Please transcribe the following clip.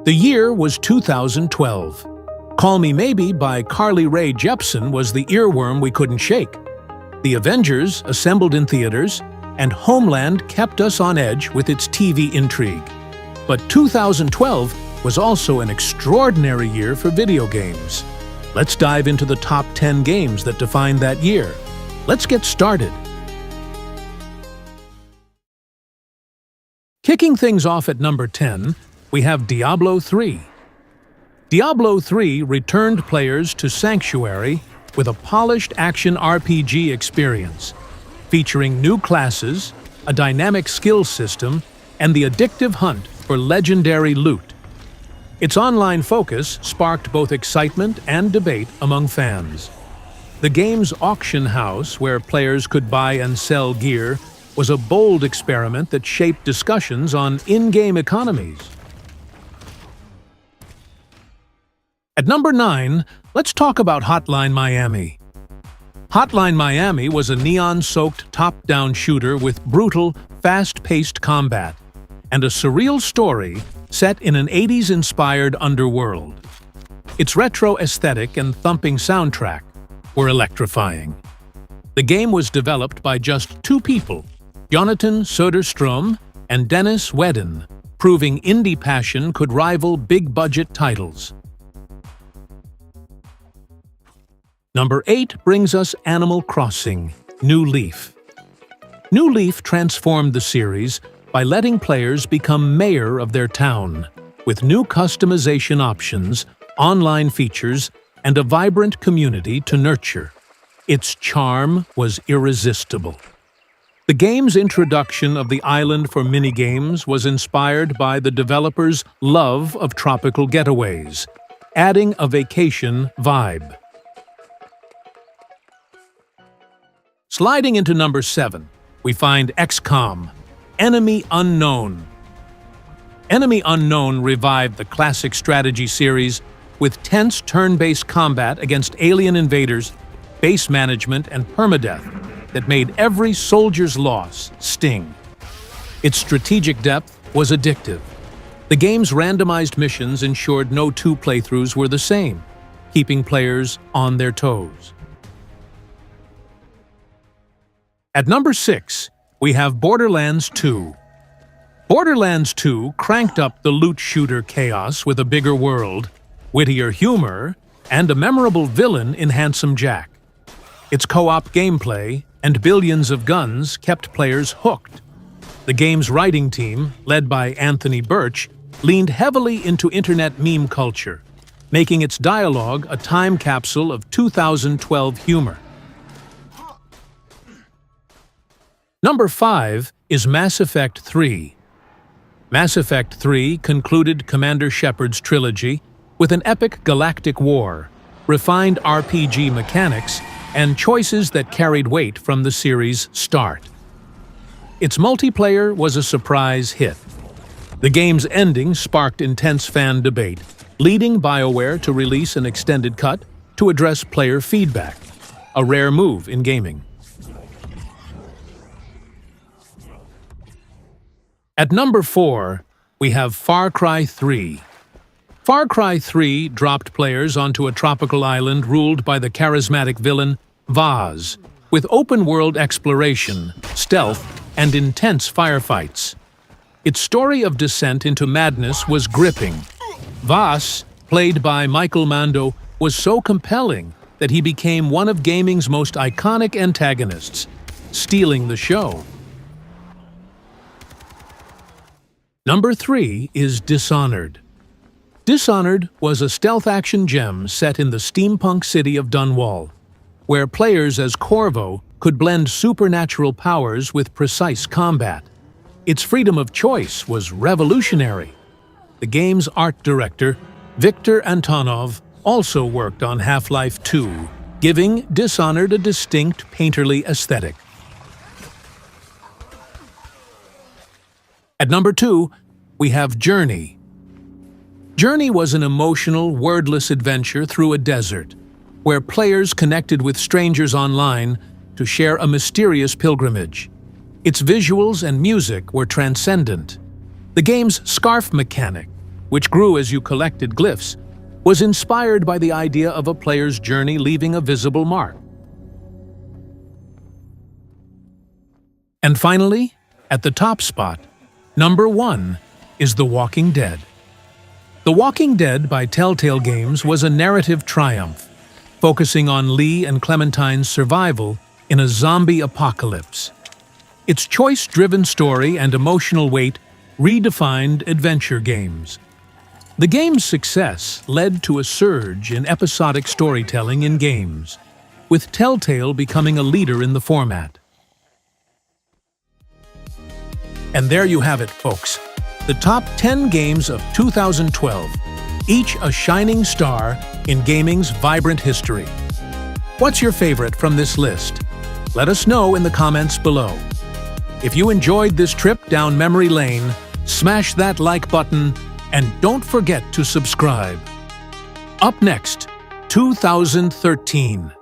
The year was 2012. Call Me Maybe by Carly Rae Jepsen was the earworm we couldn't shake. The Avengers assembled in theaters, and Homeland kept us on edge with its TV intrigue. But 2012 was also an extraordinary year for video games. Let's dive into the top 10 games that defined that year. Let's get started. Kicking things off at number 10, we have Diablo III. Diablo III returned players to Sanctuary with a polished action RPG experience, featuring new classes, a dynamic skills system, and the addictive hunt for legendary loot. Its online focus sparked both excitement and debate among fans. The game's auction house, where players could buy and sell gear, was a bold experiment that shaped discussions on in-game economies. At number 9, let's talk about Hotline Miami. Hotline Miami was a neon-soaked top-down shooter with brutal, fast-paced combat and a surreal story set in an 80s-inspired underworld. Its retro aesthetic and thumping soundtrack were electrifying. The game was developed by just two people, Jonathan Söderström and Dennis Wedden, proving indie passion could rival big-budget titles. Number 8 brings us Animal Crossing: New Leaf. New Leaf transformed the series by letting players become mayor of their town, with new customization options, online features, and a vibrant community to nurture. Its charm was irresistible. The game's introduction of the island for minigames was inspired by the developers' love of tropical getaways, adding a vacation vibe. Sliding into number 7, we find XCOM: Enemy Unknown. Enemy Unknown revived the classic strategy series with tense turn-based combat against alien invaders, base management, and permadeath that made every soldier's loss sting. Its strategic depth was addictive. The game's randomized missions ensured no two playthroughs were the same, keeping players on their toes. At number 6, we have Borderlands 2. Borderlands 2 cranked up the loot shooter chaos with a bigger world, wittier humor, and a memorable villain in Handsome Jack. Its co-op gameplay and billions of guns kept players hooked. The game's writing team, led by Anthony Birch, leaned heavily into internet meme culture, making its dialogue a time capsule of 2012 humor. Number 5 is Mass Effect 3. Mass Effect 3 concluded Commander Shepard's trilogy with an epic galactic war, refined RPG mechanics, and choices that carried weight from the series' start. Its multiplayer was a surprise hit. The game's ending sparked intense fan debate, leading BioWare to release an extended cut to address player feedback, a rare move in gaming. At number 4, we have Far Cry 3. Far Cry 3 dropped players onto a tropical island ruled by the charismatic villain Vaz, with open-world exploration, stealth, and intense firefights. Its story of descent into madness was gripping. Vaz, played by Michael Mando, was so compelling that he became one of gaming's most iconic antagonists, stealing the show. Number 3 is Dishonored. Dishonored was a stealth action gem set in the steampunk city of Dunwall, where players as Corvo could blend supernatural powers with precise combat. Its freedom of choice was revolutionary. The game's art director, Viktor Antonov, also worked on Half-Life 2, giving Dishonored a distinct painterly aesthetic. At number 2, we have Journey. Journey was an emotional, wordless adventure through a desert, where players connected with strangers online to share a mysterious pilgrimage. Its visuals and music were transcendent. The game's scarf mechanic, which grew as you collected glyphs, was inspired by the idea of a player's journey leaving a visible mark. And finally, at the top spot, number 1 is The Walking Dead. The Walking Dead by Telltale Games was a narrative triumph, focusing on Lee and Clementine's survival in a zombie apocalypse. Its choice-driven story and emotional weight redefined adventure games. The game's success led to a surge in episodic storytelling in games, with Telltale becoming a leader in the format. And there you have it, folks. The top 10 games of 2012, each a shining star in gaming's vibrant history. What's your favorite from this list? Let us know in the comments below. If you enjoyed this trip down memory lane, smash that like button and don't forget to subscribe. Up next, 2013.